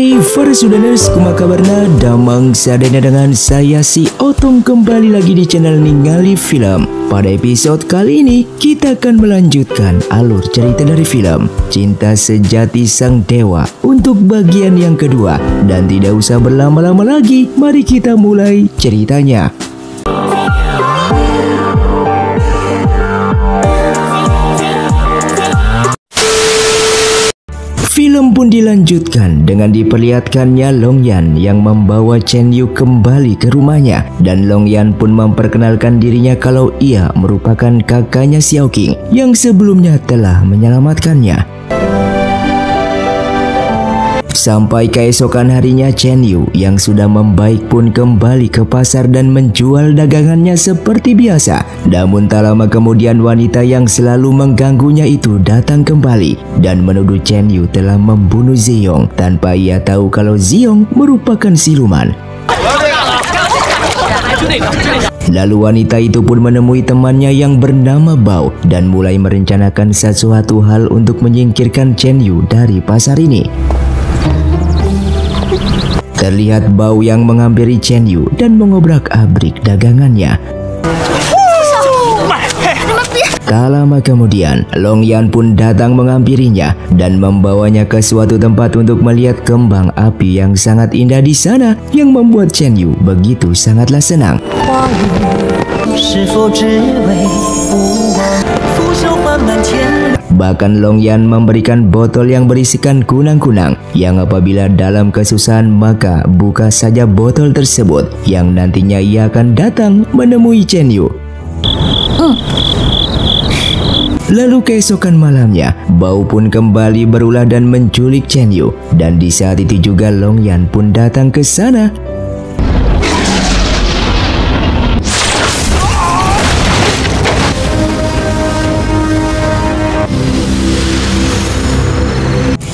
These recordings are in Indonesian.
Hai para sudaners, kumaha kabarna? Damang sadana dengan saya si Otong kembali lagi di channel Ningali Film. Pada episode kali ini kita akan melanjutkan alur cerita dari film Cinta Sejati Sang Dewa untuk bagian yang kedua. Dan tidak usah berlama-lama lagi, mari kita mulai ceritanya. Film pun dilanjutkan dengan diperlihatkannya Long Yan yang membawa Chen Yu kembali ke rumahnya, dan Long Yan pun memperkenalkan dirinya kalau ia merupakan kakaknya Xiao Qing yang sebelumnya telah menyelamatkannya. Sampai keesokan harinya, Chen Yu yang sudah membaik pun kembali ke pasar dan menjual dagangannya seperti biasa. Namun tak lama kemudian wanita yang selalu mengganggunya itu datang kembali dan menuduh Chen Yu telah membunuh Ziyong tanpa ia tahu kalau Ziyong merupakan siluman. Lalu wanita itu pun menemui temannya yang bernama Bao dan mulai merencanakan sesuatu hal untuk menyingkirkan Chen Yu dari pasar ini. Terlihat Bao yang menghampiri Chen Yu dan mengobrak-abrik dagangannya. Tak lama kemudian, Long Yan pun datang menghampirinya dan membawanya ke suatu tempat untuk melihat kembang api yang sangat indah di sana yang membuat Chen Yu begitu sangatlah senang. Bahkan Long Yan memberikan botol yang berisikan kunang-kunang yang apabila dalam kesusahan maka buka saja botol tersebut yang nantinya ia akan datang menemui Chen Yu. Lalu keesokan malamnya, Bao pun kembali berulah dan menculik Chen Yu, dan di saat itu juga Long Yan pun datang ke sana.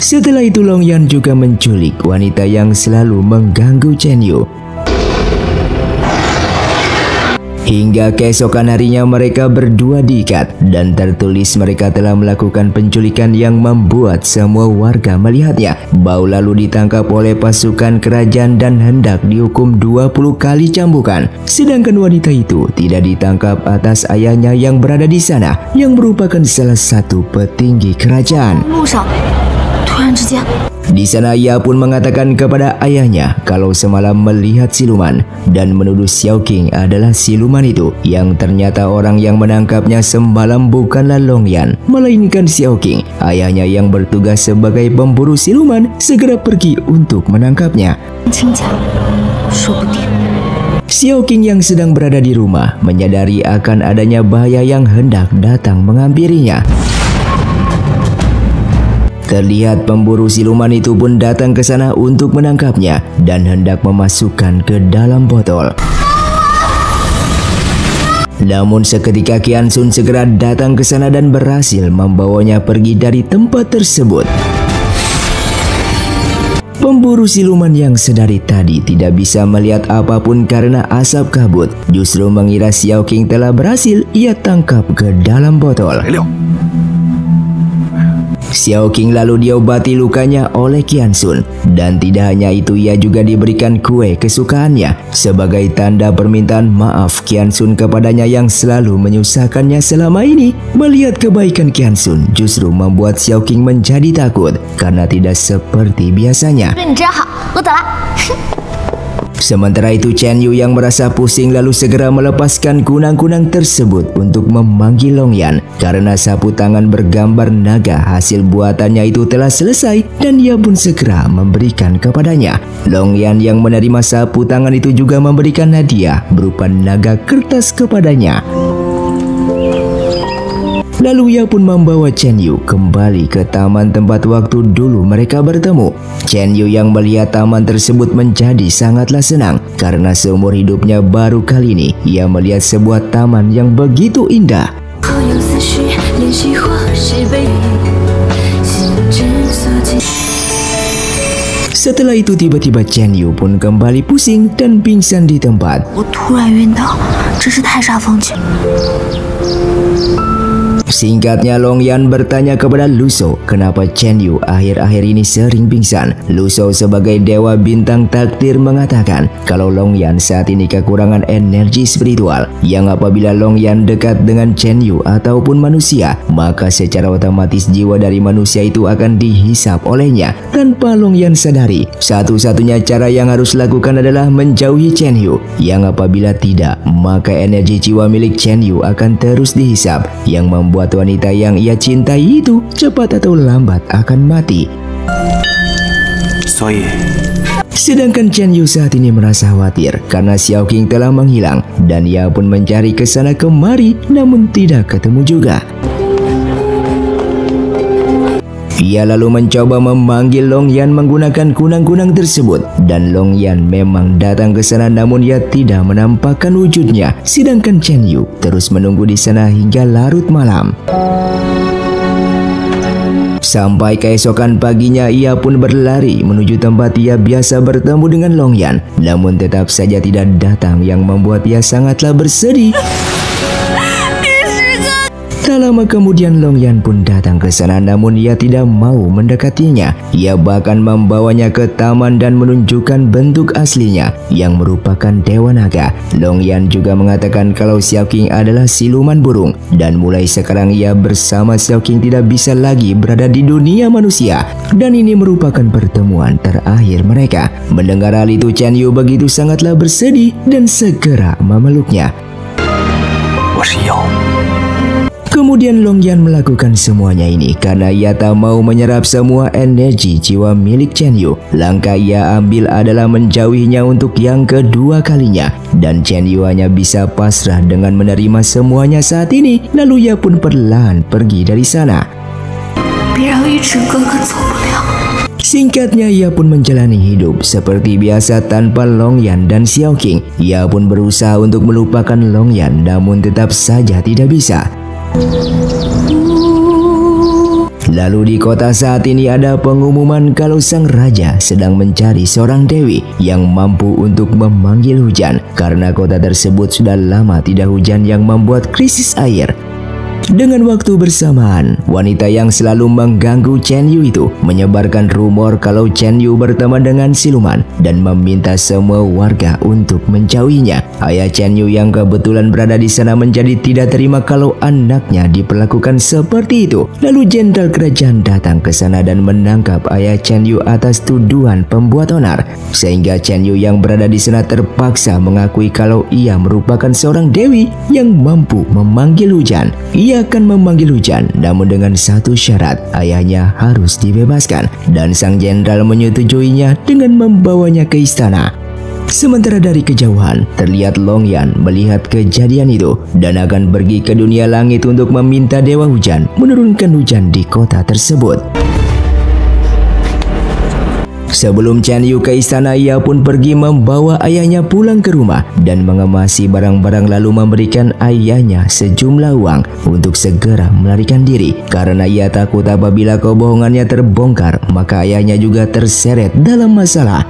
Setelah itu Long Yan juga menculik wanita yang selalu mengganggu Chen Yu. Hingga keesokan harinya mereka berdua diikat dan tertulis mereka telah melakukan penculikan yang membuat semua warga melihatnya. Bao lalu ditangkap oleh pasukan kerajaan dan hendak dihukum 20 kali cambukan. Sedangkan wanita itu tidak ditangkap atas ayahnya yang berada di sana yang merupakan salah satu petinggi kerajaan. Di sana ia pun mengatakan kepada ayahnya kalau semalam melihat siluman dan menuduh Xiao Qing adalah siluman itu, yang ternyata orang yang menangkapnya semalam bukanlah Long Yan melainkan Xiao Qing. Ayahnya yang bertugas sebagai pemburu siluman segera pergi untuk menangkapnya. Xiao Qing yang sedang berada di rumah menyadari akan adanya bahaya yang hendak datang menghampirinya. Terlihat pemburu siluman itu pun datang ke sana untuk menangkapnya dan hendak memasukkan ke dalam botol. Namun seketika Qian Sun segera datang ke sana dan berhasil membawanya pergi dari tempat tersebut. Pemburu siluman yang sedari tadi tidak bisa melihat apapun karena asap kabut, justru mengira Xiao Qing telah berhasil ia tangkap ke dalam botol. Xiao Qing lalu diobati lukanya oleh Qian Sun, dan tidak hanya itu ia juga diberikan kue kesukaannya sebagai tanda permintaan maaf Qian Sun kepadanya yang selalu menyusahkannya selama ini. Melihat kebaikan Qian Sun justru membuat Xiao Qing menjadi takut karena tidak seperti biasanya. Sementara itu Chen Yu yang merasa pusing lalu segera melepaskan kunang-kunang tersebut untuk memanggil Long Yan karena sapu tangan bergambar naga hasil buatannya itu telah selesai dan ia pun segera memberikan kepadanya. Long Yan yang menerima sapu tangan itu juga memberikan hadiah berupa naga kertas kepadanya. Lalu ia pun membawa Chen Yu kembali ke taman tempat waktu dulu mereka bertemu. Chen Yu yang melihat taman tersebut menjadi sangatlah senang karena seumur hidupnya baru kali ini ia melihat sebuah taman yang begitu indah. Setelah itu tiba-tiba Chen Yu pun kembali pusing dan pingsan di tempat. Singkatnya, Long Yan bertanya kepada Lu Shou kenapa Chen Yu akhir-akhir ini sering pingsan. Lu Shou sebagai dewa bintang takdir mengatakan kalau Long Yan saat ini kekurangan energi spiritual, yang apabila Long Yan dekat dengan Chen Yu ataupun manusia, maka secara otomatis jiwa dari manusia itu akan dihisap olehnya. Tanpa Long Yan sadari, satu-satunya cara yang harus lakukan adalah menjauhi Chen Yu, yang apabila tidak, maka energi jiwa milik Chen Yu akan terus dihisap, yang membuat wanita yang ia cintai itu cepat atau lambat akan mati. Sedangkan Chen Yu saat ini merasa khawatir karena Xiao Qing telah menghilang, dan ia pun mencari ke sana kemari namun tidak ketemu juga. Ia lalu mencoba memanggil Long Yan menggunakan kunang-kunang tersebut, dan Long Yan memang datang ke sana namun ia tidak menampakkan wujudnya. Sedangkan Chen Yu terus menunggu di sana hingga larut malam. Sampai keesokan paginya ia pun berlari menuju tempat ia biasa bertemu dengan Long Yan, namun tetap saja tidak datang, yang membuat ia sangatlah bersedih. Tak lama kemudian Long Yan pun datang ke sana, namun ia tidak mau mendekatinya. Ia bahkan membawanya ke taman dan menunjukkan bentuk aslinya yang merupakan Dewa Naga. Long Yan juga mengatakan kalau Xiao Qing adalah siluman burung, dan mulai sekarang ia bersama Xiao Qing tidak bisa lagi berada di dunia manusia, dan ini merupakan pertemuan terakhir mereka. Mendengar hal itu, Chen Yu begitu sangatlah bersedih dan segera memeluknya. Kemudian Long Yan melakukan semuanya ini karena ia tak mau menyerap semua energi jiwa milik Chen Yu. Langkah ia ambil adalah menjauhinya untuk yang kedua kalinya, dan Chen Yu hanya bisa pasrah dengan menerima semuanya saat ini. Lalu ia pun perlahan pergi dari sana. Singkatnya, ia pun menjalani hidup seperti biasa tanpa Long Yan dan Xiao Qing. Ia pun berusaha untuk melupakan Long Yan, namun tetap saja tidak bisa. Lalu di kota saat ini ada pengumuman kalau sang raja sedang mencari seorang dewi yang mampu untuk memanggil hujan, karena kota tersebut sudah lama tidak hujan yang membuat krisis air. Dengan waktu bersamaan, wanita yang selalu mengganggu Chen Yu itu menyebarkan rumor kalau Chen Yu berteman dengan siluman dan meminta semua warga untuk menjauhinya. Ayah Chen Yu yang kebetulan berada di sana menjadi tidak terima kalau anaknya diperlakukan seperti itu. Lalu jenderal kerajaan datang ke sana dan menangkap ayah Chen Yu atas tuduhan pembuat onar, sehingga Chen Yu yang berada di sana terpaksa mengakui kalau ia merupakan seorang dewi yang mampu memanggil hujan. Ia akan memanggil hujan, namun dengan satu syarat, ayahnya harus dibebaskan, dan sang jenderal menyetujuinya dengan membawanya ke istana. Sementara dari kejauhan, terlihat Long Yan melihat kejadian itu dan akan pergi ke dunia langit untuk meminta Dewa Hujan menurunkan hujan di kota tersebut. Sebelum Chen Yu ke istana, ia pun pergi membawa ayahnya pulang ke rumah dan mengemasi barang-barang, lalu memberikan ayahnya sejumlah uang untuk segera melarikan diri. Karena ia takut apabila kebohongannya terbongkar, maka ayahnya juga terseret dalam masalah.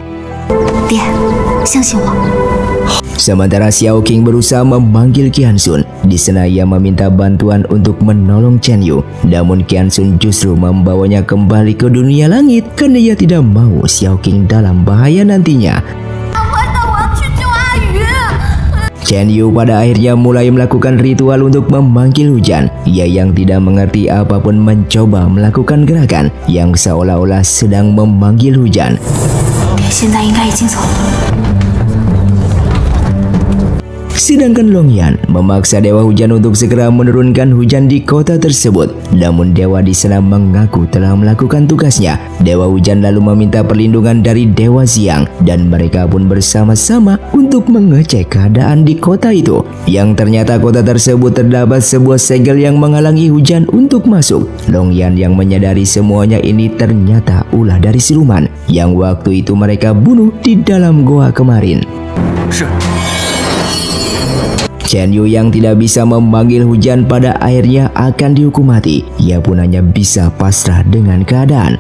Sementara Xiao Qing berusaha memanggil Qian Sun. Di sana ia meminta bantuan untuk menolong Chen Yu, namun Qian Sun justru membawanya kembali ke dunia langit karena ia tidak mau Xiao Qing dalam bahaya nantinya. Chen Yu pada akhirnya mulai melakukan ritual untuk memanggil hujan. Ia yang tidak mengerti apapun mencoba melakukan gerakan yang seolah-olah sedang memanggil hujan. Sedangkan Long Yan memaksa Dewa Hujan untuk segera menurunkan hujan di kota tersebut. Namun Dewa di sana mengaku telah melakukan tugasnya. Dewa Hujan lalu meminta perlindungan dari Dewa Siang, dan mereka pun bersama-sama untuk mengecek keadaan di kota itu. Yang ternyata kota tersebut terdapat sebuah segel yang menghalangi hujan untuk masuk. Long Yan yang menyadari semuanya ini ternyata ulah dari siluman yang waktu itu mereka bunuh di dalam goa kemarin. Chen Yu yang tidak bisa memanggil hujan pada akhirnya akan dihukum mati. Ia pun hanya bisa pasrah dengan keadaan.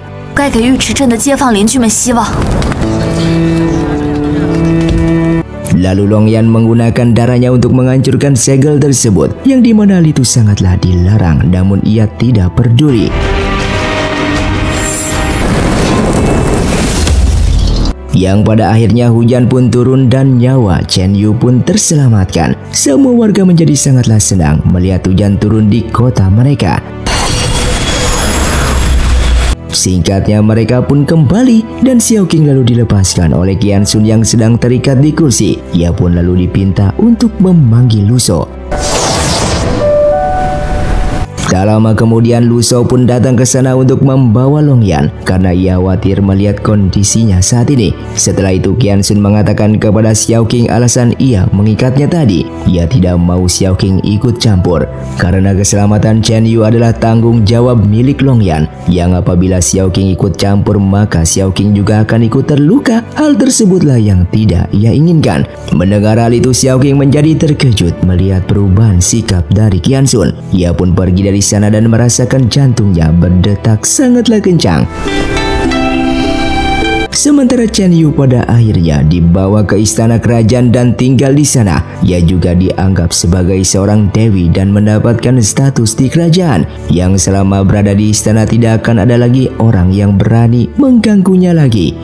Lalu Long Yan menggunakan darahnya untuk menghancurkan segel tersebut, yang dimana hal itu sangatlah dilarang, namun ia tidak peduli. Yang pada akhirnya hujan pun turun dan nyawa Chen Yu pun terselamatkan. Semua warga menjadi sangatlah senang melihat hujan turun di kota mereka. Singkatnya mereka pun kembali dan Xiao Qing lalu dilepaskan oleh Qian Sun yang sedang terikat di kursi. Ia pun lalu dipinta untuk memanggil Lu Shou. Tak lama kemudian Lu Shou pun datang ke sana untuk membawa Long Yan karena ia khawatir melihat kondisinya saat ini. Setelah itu Qian Sun mengatakan kepada Xiao Qing alasan ia mengikatnya tadi. Ia tidak mau Xiao Qing ikut campur karena keselamatan Chen Yu adalah tanggung jawab milik Long Yan, yang apabila Xiao Qing ikut campur maka Xiao Qing juga akan ikut terluka. Hal tersebutlah yang tidak ia inginkan. Mendengar hal itu Xiao Qing menjadi terkejut melihat perubahan sikap dari Qian Sun. Ia pun pergi dari sana dan merasakan jantungnya berdetak sangatlah kencang. Sementara Chen Yu pada akhirnya dibawa ke istana kerajaan dan tinggal di sana. Ia juga dianggap sebagai seorang dewi dan mendapatkan status di kerajaan, yang selama berada di istana tidak akan ada lagi orang yang berani mengganggunya lagi.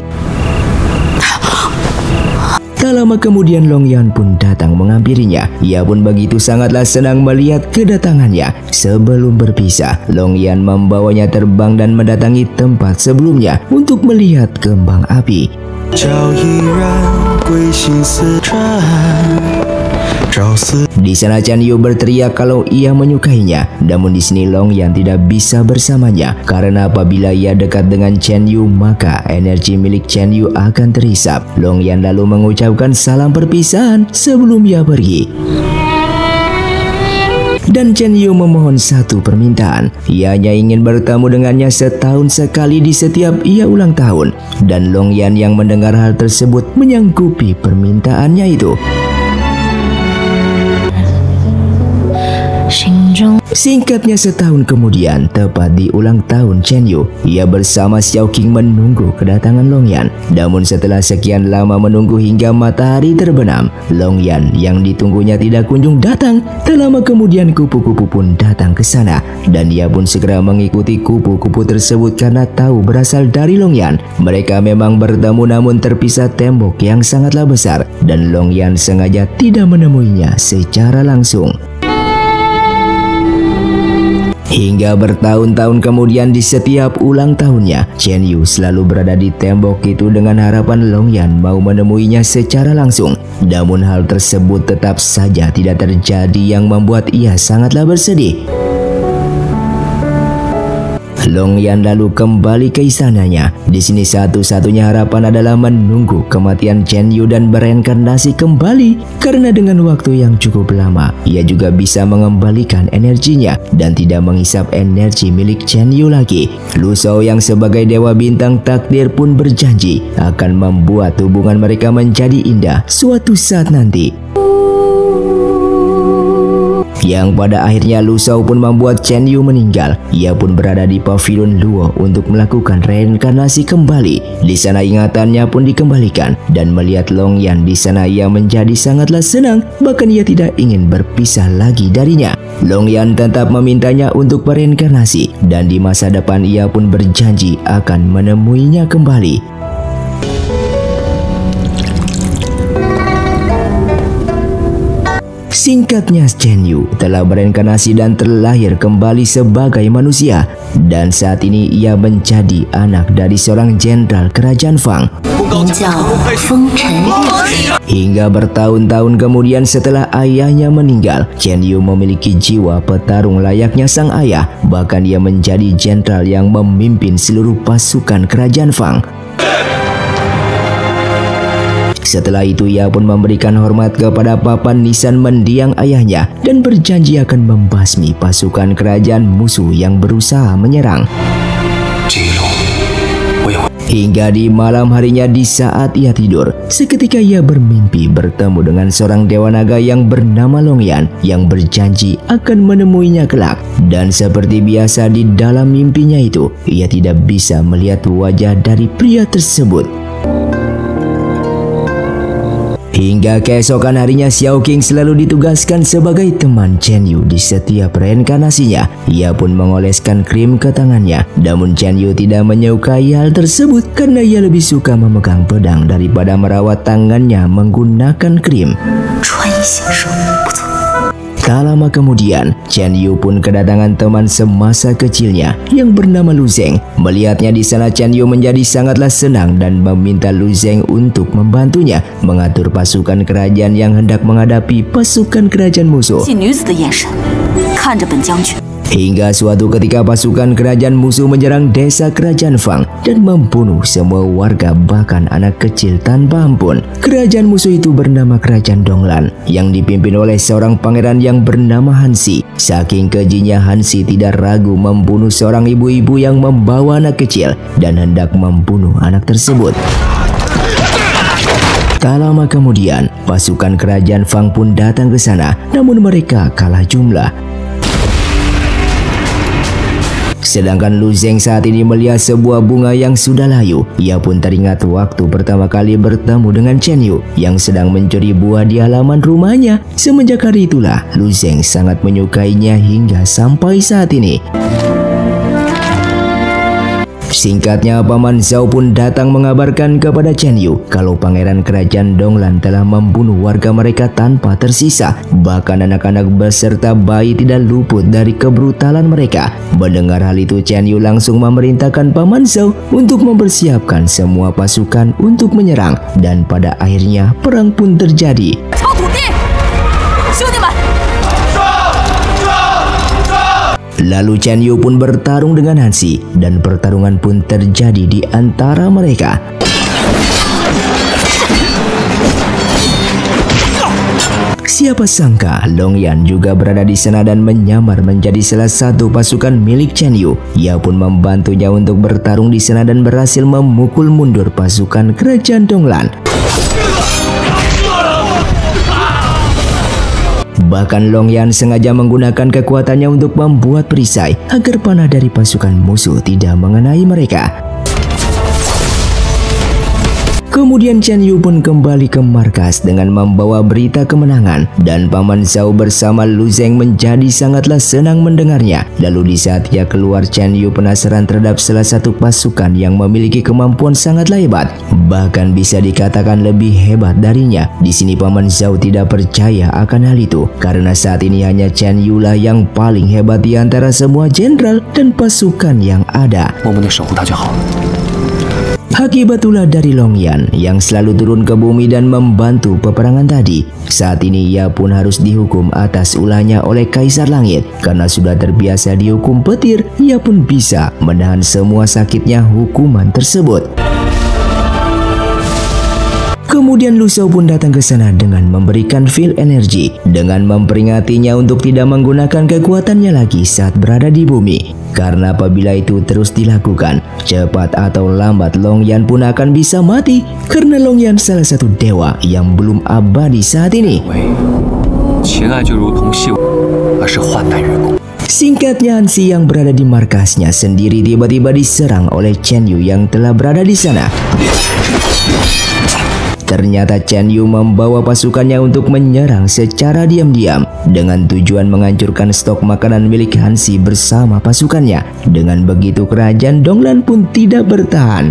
Tak lama kemudian Long Yan pun datang menghampirinya. Ia pun begitu sangatlah senang melihat kedatangannya. Sebelum berpisah, Long Yan membawanya terbang dan mendatangi tempat sebelumnya untuk melihat kembang api. Di sana Chen Yu berteriak kalau ia menyukainya, namun di sini Long Yan tidak bisa bersamanya karena apabila ia dekat dengan Chen Yu maka energi milik Chen Yu akan terhisap. Long Yan lalu mengucapkan salam perpisahan sebelum ia pergi. Dan Chen Yu memohon satu permintaan. Ia hanya ingin bertemu dengannya setahun sekali di setiap ia ulang tahun. Dan Long Yan yang mendengar hal tersebut menyanggupi permintaannya itu. Singkatnya setahun kemudian, tepat di ulang tahun Chen Yu, ia bersama Xiao Qing menunggu kedatangan Long Yan. Namun setelah sekian lama menunggu hingga matahari terbenam, Long Yan yang ditunggunya tidak kunjung datang. Tak lama kemudian kupu-kupu pun datang ke sana dan ia pun segera mengikuti kupu-kupu tersebut karena tahu berasal dari Long Yan. Mereka memang bertemu namun terpisah tembok yang sangatlah besar dan Long Yan sengaja tidak menemuinya secara langsung. Hingga bertahun-tahun kemudian di setiap ulang tahunnya, Chen Yu selalu berada di tembok itu dengan harapan Long Yan mau menemuinya secara langsung. Namun hal tersebut tetap saja tidak terjadi yang membuat ia sangatlah bersedih. Long Yan lalu kembali ke istananya. Di sini satu-satunya harapan adalah menunggu kematian Chen Yu dan bereinkarnasi kembali. Karena dengan waktu yang cukup lama, ia juga bisa mengembalikan energinya dan tidak menghisap energi milik Chen Yu lagi. Lu Shou yang sebagai dewa bintang takdir pun berjanji akan membuat hubungan mereka menjadi indah suatu saat nanti. Yang pada akhirnya Lu Shou pun membuat Chen Yu meninggal. Ia pun berada di pavilion Luo untuk melakukan reinkarnasi kembali. Di sana ingatannya pun dikembalikan dan melihat Long Yan di sana ia menjadi sangatlah senang. Bahkan ia tidak ingin berpisah lagi darinya. Long Yan tetap memintanya untuk bereinkarnasi dan di masa depan ia pun berjanji akan menemuinya kembali. Singkatnya Chen Yu telah bereinkarnasi dan terlahir kembali sebagai manusia. Dan saat ini ia menjadi anak dari seorang jenderal kerajaan Fang. Hingga bertahun-tahun kemudian setelah ayahnya meninggal, Chen Yu memiliki jiwa petarung layaknya sang ayah. Bahkan ia menjadi jenderal yang memimpin seluruh pasukan kerajaan Fang. Setelah itu ia pun memberikan hormat kepada papan nisan mendiang ayahnya dan berjanji akan membasmi pasukan kerajaan musuh yang berusaha menyerang. Hingga di malam harinya di saat ia tidur, seketika ia bermimpi bertemu dengan seorang dewa naga yang bernama Long Yan yang berjanji akan menemuinya kelak. Dan seperti biasa di dalam mimpinya itu, ia tidak bisa melihat wajah dari pria tersebut. Hingga keesokan harinya, Xiao Qing selalu ditugaskan sebagai teman Chen Yu di setiap reinkarnasinya. Ia pun mengoleskan krim ke tangannya. Namun Chen Yu tidak menyukai hal tersebut karena ia lebih suka memegang pedang daripada merawat tangannya menggunakan krim. Tak lama kemudian, Chen Yu pun kedatangan teman semasa kecilnya yang bernama Lu Zeng. Melihatnya di sana, Chen Yu menjadi sangatlah senang dan meminta Lu Zeng untuk membantunya mengatur pasukan kerajaan yang hendak menghadapi pasukan kerajaan musuh. Hingga suatu ketika pasukan kerajaan musuh menyerang desa kerajaan Fang dan membunuh semua warga, bahkan anak kecil tanpa ampun. Kerajaan musuh itu bernama Kerajaan Donglan yang dipimpin oleh seorang pangeran yang bernama Hansi. Saking kejinya, Hansi tidak ragu membunuh seorang ibu-ibu yang membawa anak kecil dan hendak membunuh anak tersebut. Tak lama kemudian, pasukan kerajaan Fang pun datang ke sana, namun mereka kalah jumlah. Sedangkan Lu Zeng saat ini melihat sebuah bunga yang sudah layu. Ia pun teringat waktu pertama kali bertemu dengan Chen Yu yang sedang mencuri buah di halaman rumahnya. Semenjak hari itulah, Lu Zeng sangat menyukainya hingga sampai saat ini. Singkatnya, Paman Zhao pun datang mengabarkan kepada Chen Yu kalau pangeran kerajaan Donglan telah membunuh warga mereka tanpa tersisa. Bahkan anak-anak beserta bayi tidak luput dari kebrutalan mereka. Mendengar hal itu, Chen Yu langsung memerintahkan Paman Zhao untuk mempersiapkan semua pasukan untuk menyerang. Dan pada akhirnya perang pun terjadi. Lalu Chen Yu pun bertarung dengan Hansi dan pertarungan pun terjadi di antara mereka. Siapa sangka Long Yan juga berada di sana dan menyamar menjadi salah satu pasukan milik Chen Yu. Ia pun membantunya untuk bertarung di sana dan berhasil memukul mundur pasukan kerajaan Donglan. Bahkan Long Yan sengaja menggunakan kekuatannya untuk membuat perisai agar panah dari pasukan musuh tidak mengenai mereka. Kemudian Chen Yu pun kembali ke markas dengan membawa berita kemenangan dan Paman Zhao bersama Lu Zeng menjadi sangatlah senang mendengarnya. Lalu di saat ia keluar, Chen Yu penasaran terhadap salah satu pasukan yang memiliki kemampuan sangatlah hebat, bahkan bisa dikatakan lebih hebat darinya. Di sini Paman Zhao tidak percaya akan hal itu karena saat ini hanya Chen Yu lah yang paling hebat di antara semua jenderal dan pasukan yang ada. Akibat ulah dari Long Yan yang selalu turun ke bumi dan membantu peperangan tadi. Saat ini ia pun harus dihukum atas ulahnya oleh Kaisar Langit. Karena sudah terbiasa dihukum petir, ia pun bisa menahan semua sakitnya hukuman tersebut. Kemudian Lu Shao pun datang ke sana dengan memberikan feel energi dengan memperingatinya untuk tidak menggunakan kekuatannya lagi saat berada di bumi. Karena apabila itu terus dilakukan, cepat atau lambat Long Yan pun akan bisa mati. Karena Long Yan salah satu dewa yang belum abadi saat ini. Singkatnya, Hansi yang berada di markasnya sendiri tiba-tiba diserang oleh Chen Yu yang telah berada di sana. Ternyata Chen Yu membawa pasukannya untuk menyerang secara diam-diam dengan tujuan menghancurkan stok makanan milik Hansi bersama pasukannya. Dengan begitu kerajaan Donglan pun tidak bertahan.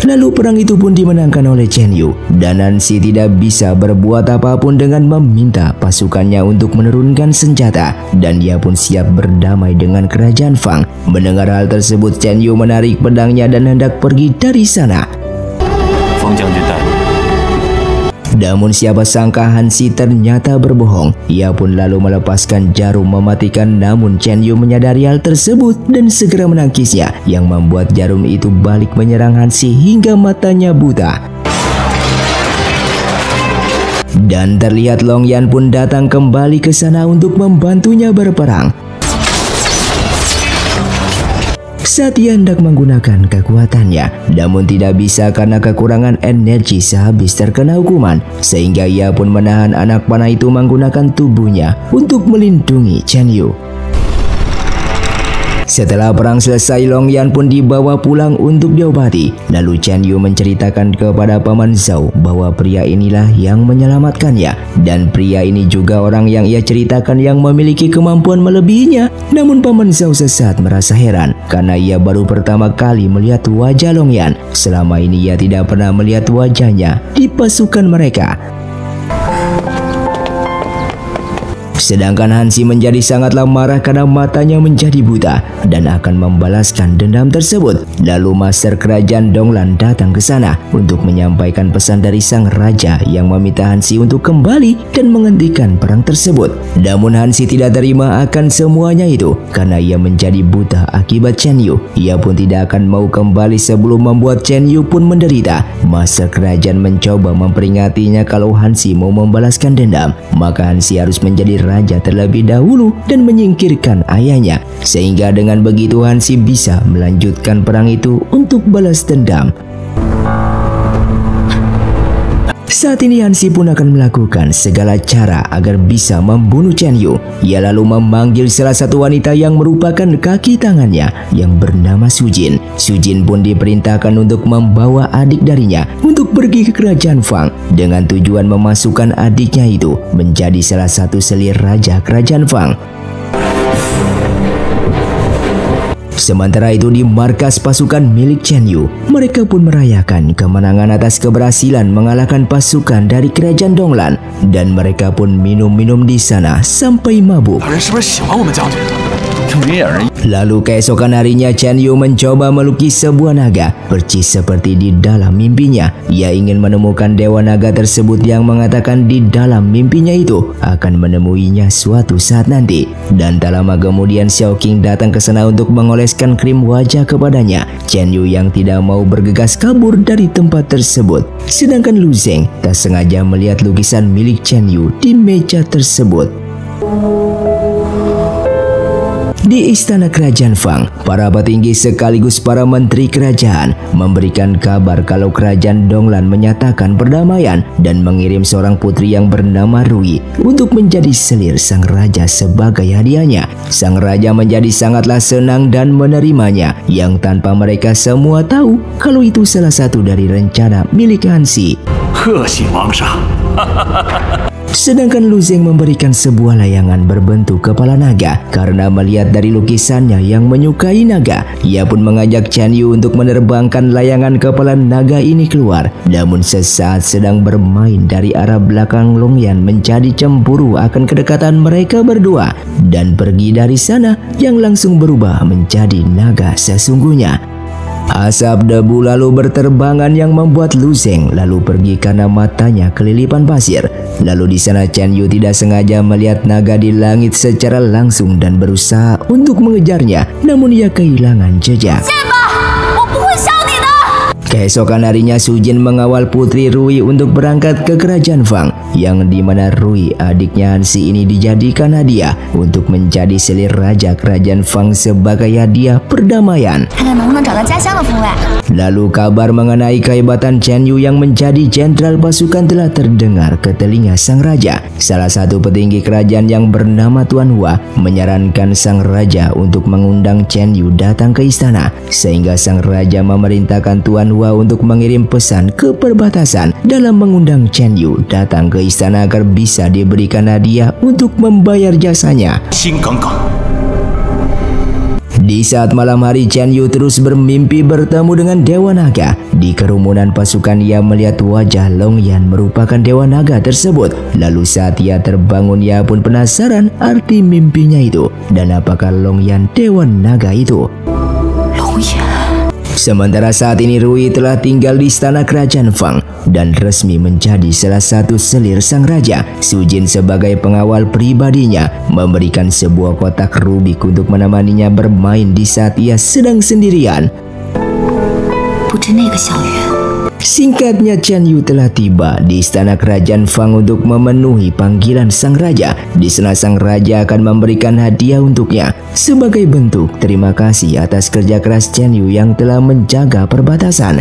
Lalu perang itu pun dimenangkan oleh Chen Yu dan Hansi tidak bisa berbuat apapun dengan meminta pasukannya untuk menurunkan senjata dan dia pun siap berdamai dengan kerajaan Fang. Mendengar hal tersebut, Chen Yu menarik pedangnya dan hendak pergi dari sana. Namun siapa sangka Hansi ternyata berbohong. Ia pun lalu melepaskan jarum mematikan, namun Chen Yu menyadari hal tersebut dan segera menangkisnya yang membuat jarum itu balik menyerang Hansi hingga matanya buta. Dan terlihat Long Yan pun datang kembali ke sana untuk membantunya berperang. Saat ia hendak menggunakan kekuatannya, namun tidak bisa karena kekurangan energi sehabis terkena hukuman, sehingga ia pun menahan anak panah itu menggunakan tubuhnya untuk melindungi Chen Yu. Setelah perang selesai, Long Yan pun dibawa pulang untuk diobati. Lalu Chen Yu menceritakan kepada Paman Zhao bahwa pria inilah yang menyelamatkannya. Dan pria ini juga orang yang ia ceritakan yang memiliki kemampuan melebihinya. Namun Paman Zhao sesaat merasa heran karena ia baru pertama kali melihat wajah Long Yan. Selama ini ia tidak pernah melihat wajahnya di pasukan mereka. Sedangkan Hansi menjadi sangatlah marah karena matanya menjadi buta dan akan membalaskan dendam tersebut. Lalu Master Kerajaan Donglan datang ke sana untuk menyampaikan pesan dari sang raja yang meminta Hansi untuk kembali dan menghentikan perang tersebut. Namun Hansi tidak terima akan semuanya itu karena ia menjadi buta akibat Chen Yu. Ia pun tidak akan mau kembali sebelum membuat Chen Yu pun menderita. Master Kerajaan mencoba memperingatinya kalau Hansi mau membalaskan dendam, maka Hansi harus menjadi raja terlebih dahulu dan menyingkirkan ayahnya, sehingga dengan begitu Hansi bisa melanjutkan perang itu untuk balas dendam. Saat ini Hansi pun akan melakukan segala cara agar bisa membunuh Chen Yu. Ia lalu memanggil salah satu wanita yang merupakan kaki tangannya yang bernama Sujin. Sujin pun diperintahkan untuk membawa adik darinya untuk pergi ke kerajaan Fang dengan tujuan memasukkan adiknya itu menjadi salah satu selir raja kerajaan Fang. Sementara itu di markas pasukan milik Chen Yu, mereka pun merayakan kemenangan atas keberhasilan mengalahkan pasukan dari kerajaan Donglan, dan mereka pun minum-minum di sana sampai mabuk. Lalu keesokan harinya Chen Yu mencoba melukis sebuah naga percis seperti di dalam mimpinya. Ia ingin menemukan dewa naga tersebut yang mengatakan di dalam mimpinya itu akan menemuinya suatu saat nanti. Dan tak lama kemudian Xiao Qing datang ke sana untuk mengoleskan krim wajah kepadanya. Chen Yu yang tidak mau bergegas kabur dari tempat tersebut. Sedangkan Lu Zeng tak sengaja melihat lukisan milik Chen Yu di meja tersebut. Di istana kerajaan Fang, para petinggi sekaligus para menteri kerajaan memberikan kabar kalau kerajaan Donglan menyatakan perdamaian dan mengirim seorang putri yang bernama Rui untuk menjadi selir sang raja sebagai hadiahnya. Sang raja menjadi sangatlah senang dan menerimanya, yang tanpa mereka semua tahu kalau itu salah satu dari rencana milik Hansi. Sedangkan Lu Zeng memberikan sebuah layangan berbentuk kepala naga karena melihat dari lukisannya yang menyukai naga. Ia pun mengajak Chen Yu untuk menerbangkan layangan kepala naga ini keluar. Namun sesaat sedang bermain dari arah belakang, Long Yan menjadi cemburu akan kedekatan mereka berdua dan pergi dari sana yang langsung berubah menjadi naga sesungguhnya. Asap debu lalu berterbangan yang membuat Lu Zeng lalu pergi karena matanya kelilipan pasir. Lalu di sana Chen Yu tidak sengaja melihat naga di langit secara langsung dan berusaha untuk mengejarnya, namun ia kehilangan jejak. Keesokan harinya Sujin mengawal putri Rui untuk berangkat ke kerajaan Fang, yang dimana Rui adiknya Hansi ini dijadikan hadiah untuk menjadi selir raja kerajaan Fang sebagai hadiah perdamaian. Lalu kabar mengenai kehebatan Chen Yu yang menjadi jenderal pasukan telah terdengar ke telinga sang raja. Salah satu petinggi kerajaan yang bernama Tuan Hua menyarankan sang raja untuk mengundang Chen Yu datang ke istana, sehingga sang raja memerintahkan Tuan Hua untuk mengirim pesan ke perbatasan dalam mengundang Chen Yu datang ke istana agar bisa diberikan hadiah untuk membayar jasanya. Di saat malam hari, Chen Yu terus bermimpi bertemu dengan Dewa Naga. Di kerumunan pasukan ia melihat wajah Long Yan merupakan Dewa Naga tersebut. Lalu saat ia terbangun ia pun penasaran arti mimpinya itu dan apakah Long Yan Dewa Naga itu. Long Yan. Sementara saat ini Rui telah tinggal di istana kerajaan Fang dan resmi menjadi salah satu selir sang raja. Sujin sebagai pengawal pribadinya memberikan sebuah kotak rubik untuk menemaninya bermain di saat ia sedang sendirian. Singkatnya, Chen Yu telah tiba di istana kerajaan Fang untuk memenuhi panggilan sang raja. Di sana sang raja akan memberikan hadiah untuknya sebagai bentuk terima kasih atas kerja keras Chen Yu yang telah menjaga perbatasan.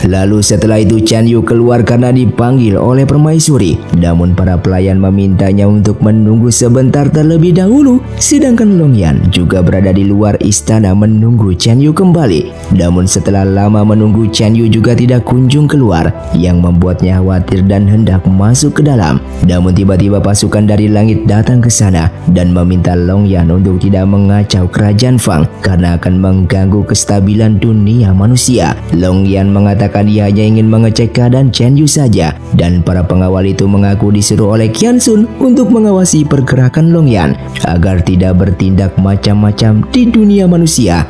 Lalu setelah itu Chen Yu keluar karena dipanggil oleh permaisuri. Namun para pelayan memintanya untuk menunggu sebentar terlebih dahulu. Sedangkan Long Yan juga berada di luar istana menunggu Chen Yu kembali. Namun setelah lama menunggu, Chen Yu juga tidak kunjung keluar, yang membuatnya khawatir dan hendak masuk ke dalam. Namun tiba-tiba pasukan dari langit datang ke sana dan meminta Long Yan untuk tidak mengacau kerajaan Fang karena akan mengganggu kestabilan dunia manusia. Long Yan mengatakan dia hanya ingin mengecek keadaan Chen Yu saja, dan para pengawal itu mengaku disuruh oleh Qian Sun untuk mengawasi pergerakan Long Yan agar tidak bertindak macam-macam di dunia manusia.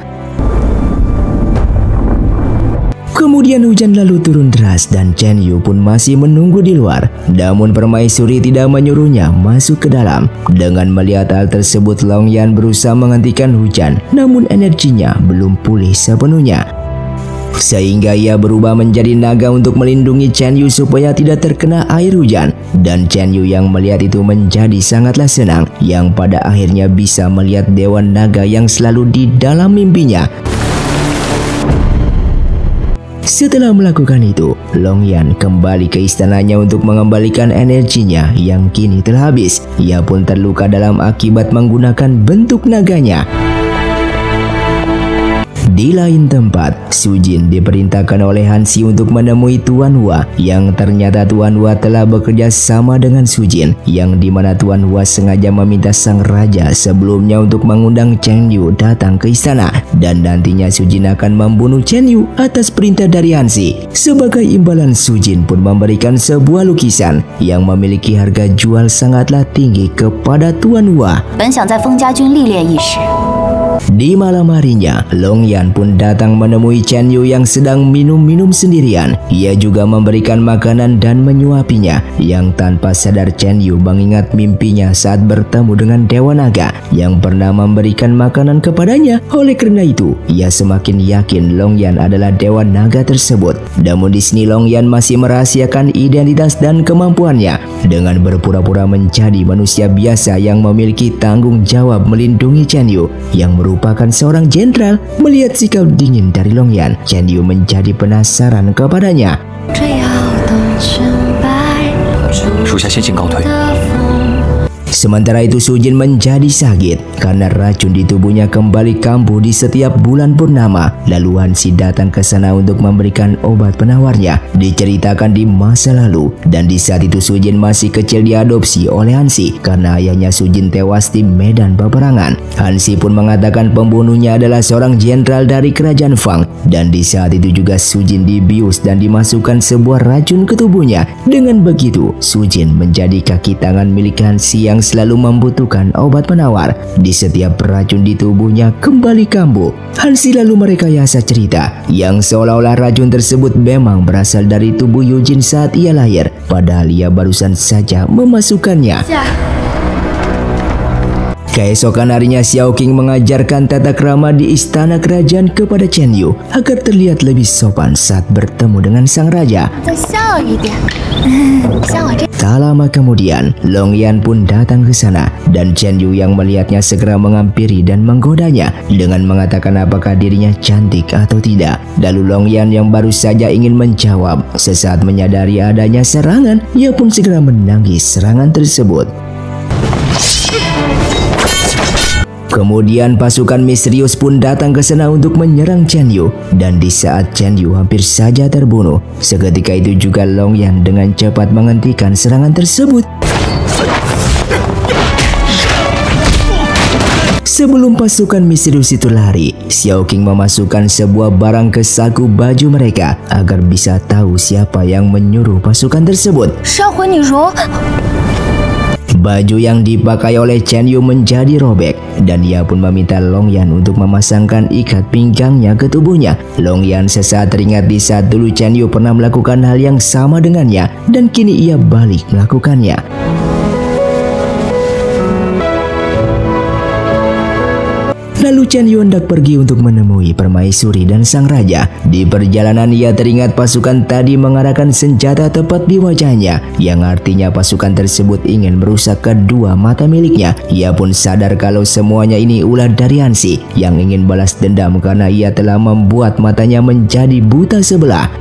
Kemudian hujan lalu turun deras dan Chen Yu pun masih menunggu di luar. Namun permaisuri tidak menyuruhnya masuk ke dalam. Dengan melihat hal tersebut, Long Yan berusaha menghentikan hujan, namun energinya belum pulih sepenuhnya. Sehingga ia berubah menjadi naga untuk melindungi Chen Yu supaya tidak terkena air hujan. Dan Chen Yu yang melihat itu menjadi sangatlah senang, yang pada akhirnya bisa melihat Dewa Naga yang selalu di dalam mimpinya. Setelah melakukan itu, Long Yan kembali ke istananya untuk mengembalikan energinya yang kini telah habis. Ia pun terluka dalam akibat menggunakan bentuk naganya. Di lain tempat, Su Jin diperintahkan oleh Han Xi untuk menemui Tuan Hua, yang ternyata Tuan Hua telah bekerja sama dengan Su Jin, yang dimana Tuan Hua sengaja meminta sang raja sebelumnya untuk mengundang Chen Yu datang ke istana, dan nantinya Su Jin akan membunuh Chen Yu atas perintah dari Han Xi. Sebagai imbalan, Su Jin pun memberikan sebuah lukisan yang memiliki harga jual sangatlah tinggi kepada Tuan Hua. Di malam harinya, Long Yan pun datang menemui Chen Yu yang sedang minum-minum sendirian. Ia juga memberikan makanan dan menyuapinya, yang tanpa sadar Chen Yu mengingat mimpinya saat bertemu dengan Dewa Naga yang pernah memberikan makanan kepadanya. Oleh karena itu, ia semakin yakin Long Yan adalah Dewa Naga tersebut. Namun di sini Long Yan masih merahasiakan identitas dan kemampuannya dengan berpura-pura menjadi manusia biasa yang memiliki tanggung jawab melindungi Chen Yu yang merupakan seorang jenderal. Melihat sikap dingin dari Long Yan, Chen Yu menjadi penasaran kepadanya. Sementara itu Su Jin menjadi sakit karena racun di tubuhnya kembali kambuh di setiap bulan purnama. Lalu Han Xi datang ke sana untuk memberikan obat penawarnya. Diceritakan di masa lalu, dan di saat itu Su Jin masih kecil diadopsi oleh Han Xi karena ayahnya Su Jin tewas di medan peperangan. Han Xi pun mengatakan pembunuhnya adalah seorang jenderal dari kerajaan Fang, dan di saat itu juga Su Jin dibius dan dimasukkan sebuah racun ke tubuhnya. Dengan begitu, Su Jin menjadi kaki tangan milik Han Xi yang selalu membutuhkan obat penawar. Di setiap racun di tubuhnya kembali kambuh. Han Xi lalu merekayasa cerita yang seolah-olah racun tersebut memang berasal dari tubuh Yujin saat ia lahir, padahal ia barusan saja memasukkannya. Keesokan harinya Xiao Qing mengajarkan tata krama di istana kerajaan kepada Chen Yu agar terlihat lebih sopan saat bertemu dengan sang raja. Tak lama kemudian, Long Yan pun datang ke sana, dan Chen Yu yang melihatnya segera menghampiri dan menggodanya dengan mengatakan apakah dirinya cantik atau tidak. Lalu Long Yan yang baru saja ingin menjawab, sesaat menyadari adanya serangan, ia pun segera menangis serangan tersebut. Kemudian pasukan misterius pun datang ke sana untuk menyerang Chen Yu, dan di saat Chen Yu hampir saja terbunuh, seketika itu juga Long Yan dengan cepat menghentikan serangan tersebut. Sebelum pasukan misterius itu lari, Xiao Qing memasukkan sebuah barang ke saku baju mereka agar bisa tahu siapa yang menyuruh pasukan tersebut. Baju yang dipakai oleh Chen Yu menjadi robek, dan ia pun meminta Long Yan untuk memasangkan ikat pinggangnya ke tubuhnya. Long Yan sesaat teringat di saat dulu Chen Yu pernah melakukan hal yang sama dengannya, dan kini ia balik melakukannya. Lalu Chen Yu hendak pergi untuk menemui permaisuri dan sang raja. Di perjalanan ia teringat pasukan tadi mengarahkan senjata tepat di wajahnya, yang artinya pasukan tersebut ingin merusak kedua mata miliknya. Ia pun sadar kalau semuanya ini ulah dari Han Xi yang ingin balas dendam karena ia telah membuat matanya menjadi buta sebelah.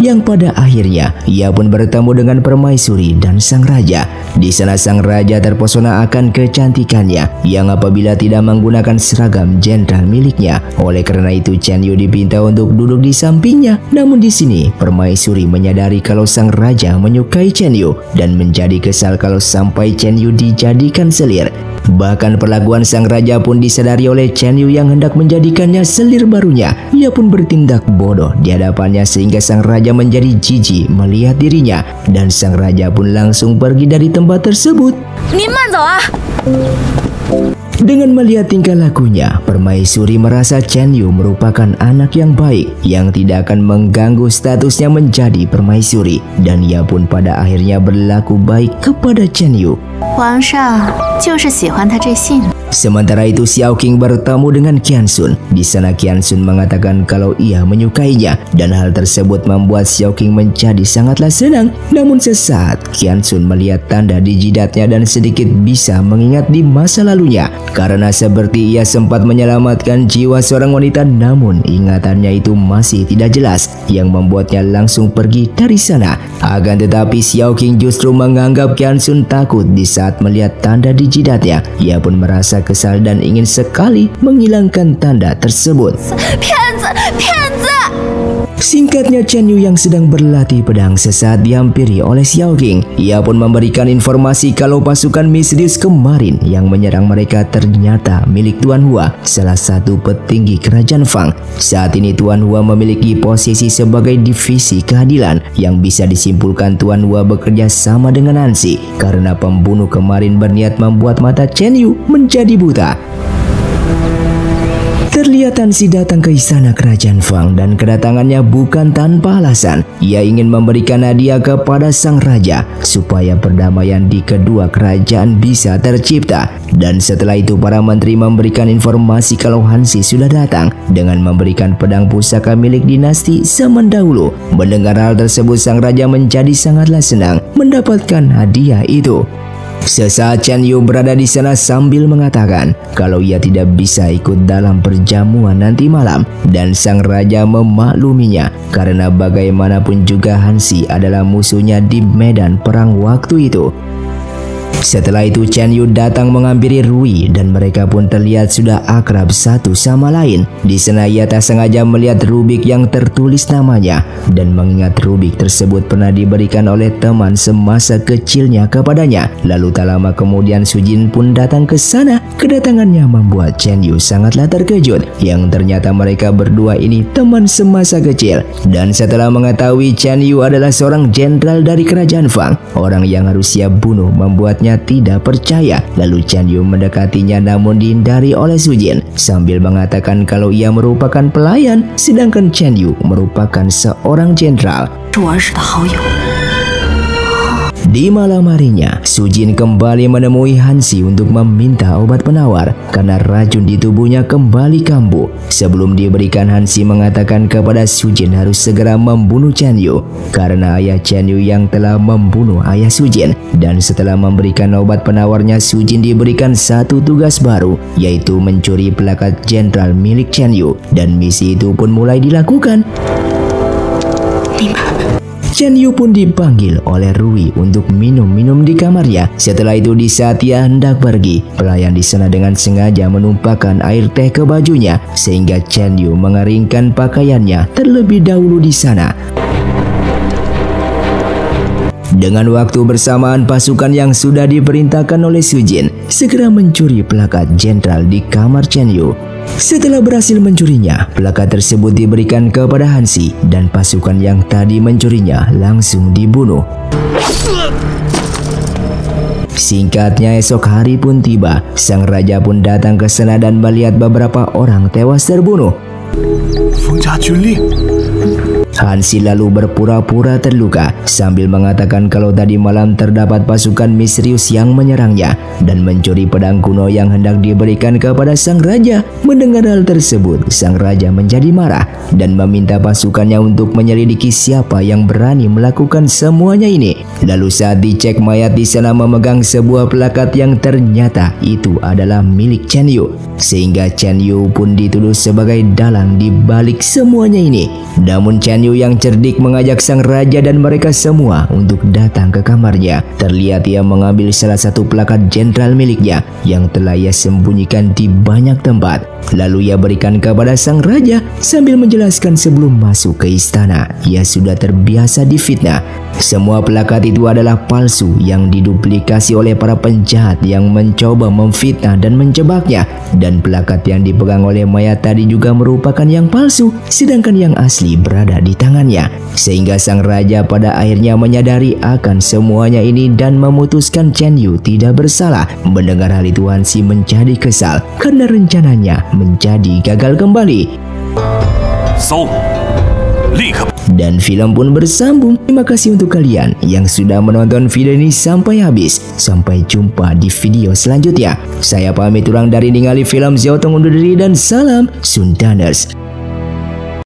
yang pada akhirnya ia pun bertemu dengan permaisuri dan sang raja. Di sana sang raja terpesona akan kecantikannya yang apabila tidak menggunakan seragam jenderal miliknya. Oleh karena itu Chen Yu dipinta untuk duduk di sampingnya. Namun di sini permaisuri menyadari kalau sang raja menyukai Chen Yu dan menjadi kesal kalau sampai Chen Yu dijadikan selir. Bahkan perlakuan sang raja pun disadari oleh Chen Yu yang hendak menjadikannya selir barunya. Ia pun bertindak bodoh di hadapannya sehingga sang raja menjadi jijik melihat dirinya dan sang raja pun langsung pergi dari tempat tersebut. Dengan melihat tingkah lakunya, permaisuri merasa Chen Yu merupakan anak yang baik yang tidak akan mengganggu statusnya menjadi permaisuri, dan ia pun pada akhirnya berlaku baik kepada Chen Yu. Sementara itu Xiao Qing bertemu dengan Qian Sun. Di sana Qian Sun mengatakan kalau ia menyukainya dan hal tersebut membuat Xiao Qing menjadi sangatlah senang. Namun sesaat Qian Sun melihat tanda di jidatnya dan sedikit bisa mengingat di masa lalunya. Karena seperti ia sempat menyelamatkan jiwa seorang wanita, namun ingatannya itu masih tidak jelas yang membuatnya langsung pergi dari sana. Akan tetapi Xiao Qing justru menganggap Qian Sun takut di saat melihat tanda di jidatnya. Ia pun merasa kesal dan ingin sekali menghilangkan tanda tersebut. Singkatnya Chen Yu yang sedang berlatih pedang sesaat dihampiri oleh Xiao Qing. Ia pun memberikan informasi kalau pasukan misterius kemarin yang menyerang mereka ternyata milik Tuan Hua, salah satu petinggi kerajaan Fang. Saat ini Tuan Hua memiliki posisi sebagai divisi keadilan yang bisa disimpulkan Tuan Hua bekerja sama dengan Hansi karena pembunuh kemarin berniat membuat mata Chen Yu menjadi buta. Terlihat Hansi datang ke istana kerajaan Fang dan kedatangannya bukan tanpa alasan. Ia ingin memberikan hadiah kepada sang raja supaya perdamaian di kedua kerajaan bisa tercipta. Dan setelah itu para menteri memberikan informasi kalau Hansi sudah datang dengan memberikan pedang pusaka milik dinasti zaman dahulu. Mendengar hal tersebut sang raja menjadi sangatlah senang mendapatkan hadiah itu. Sesaat Chen Yu berada di sana sambil mengatakan kalau ia tidak bisa ikut dalam perjamuan nanti malam, dan sang raja memakluminya karena bagaimanapun juga Hansi adalah musuhnya di medan perang waktu itu. Setelah itu Chen Yu datang menghampiri Rui dan mereka pun terlihat sudah akrab satu sama lain. Di sana ia tak sengaja melihat rubik yang tertulis namanya dan mengingat rubik tersebut pernah diberikan oleh teman semasa kecilnya kepadanya. Lalu tak lama kemudian Su Jin pun datang ke sana. Kedatangannya membuat Chen Yu sangatlah terkejut yang ternyata mereka berdua ini teman semasa kecil. Dan setelah mengetahui Chen Yu adalah seorang jenderal dari kerajaan Fang, orang yang harus ia bunuh membuatnya tidak percaya. Lalu Chen Yu mendekatinya namun dihindari oleh Su Jin sambil mengatakan kalau ia merupakan pelayan sedangkan Chen Yu merupakan seorang jenderal. Di malam harinya, Su Jin kembali menemui Hansi untuk meminta obat penawar karena racun di tubuhnya kembali kambuh. Sebelum diberikan, Hansi mengatakan kepada Su Jin harus segera membunuh Chen Yu karena ayah Chen Yu yang telah membunuh ayah Su Jin. Dan setelah memberikan obat penawarnya, Su Jin diberikan satu tugas baru, yaitu mencuri plakat jenderal milik Chen Yu, dan misi itu pun mulai dilakukan. Chen Yu pun dipanggil oleh Rui untuk minum-minum di kamarnya. Setelah itu di saat ia hendak pergi, pelayan di sana dengan sengaja menumpahkan air teh ke bajunya sehingga Chen Yu mengeringkan pakaiannya terlebih dahulu di sana. Dengan waktu bersamaan pasukan yang sudah diperintahkan oleh Su Jin segera mencuri plakat jenderal di kamar Chen Yu. Setelah berhasil mencurinya, plakat tersebut diberikan kepada Hansi dan pasukan yang tadi mencurinya langsung dibunuh. Singkatnya esok hari pun tiba, sang raja pun datang ke sana dan melihat beberapa orang tewas terbunuh. Hansi lalu berpura-pura terluka sambil mengatakan kalau tadi malam terdapat pasukan misterius yang menyerangnya dan mencuri pedang kuno yang hendak diberikan kepada sang raja. Mendengar hal tersebut, sang raja menjadi marah dan meminta pasukannya untuk menyelidiki siapa yang berani melakukan semuanya ini. Lalu saat dicek, mayat di sana memegang sebuah plakat yang ternyata itu adalah milik Chen Yu, sehingga Chen Yu pun dituduh sebagai dalang di balik semuanya ini. Namun Chen Yu Yu yang cerdik mengajak sang raja dan mereka semua untuk datang ke kamarnya. Terlihat ia mengambil salah satu plakat jenderal miliknya yang telah ia sembunyikan di banyak tempat. Lalu ia berikan kepada sang raja sambil menjelaskan sebelum masuk ke istana ia sudah terbiasa difitnah. Semua plakat itu adalah palsu yang diduplikasi oleh para penjahat yang mencoba memfitnah dan menjebaknya. Dan plakat yang dipegang oleh mayat tadi juga merupakan yang palsu, sedangkan yang asli berada di tangannya. Sehingga sang raja pada akhirnya menyadari akan semuanya ini dan memutuskan Chen Yu tidak bersalah. Mendengar hal itu Hansi menjadi kesal karena rencananya menjadi gagal kembali. Dan film pun bersambung. Terima kasih untuk kalian yang sudah menonton video ini sampai habis. Sampai jumpa di video selanjutnya. Saya pamit urang dari ningali film Xiao Tong undur diri dan salam Sundaners.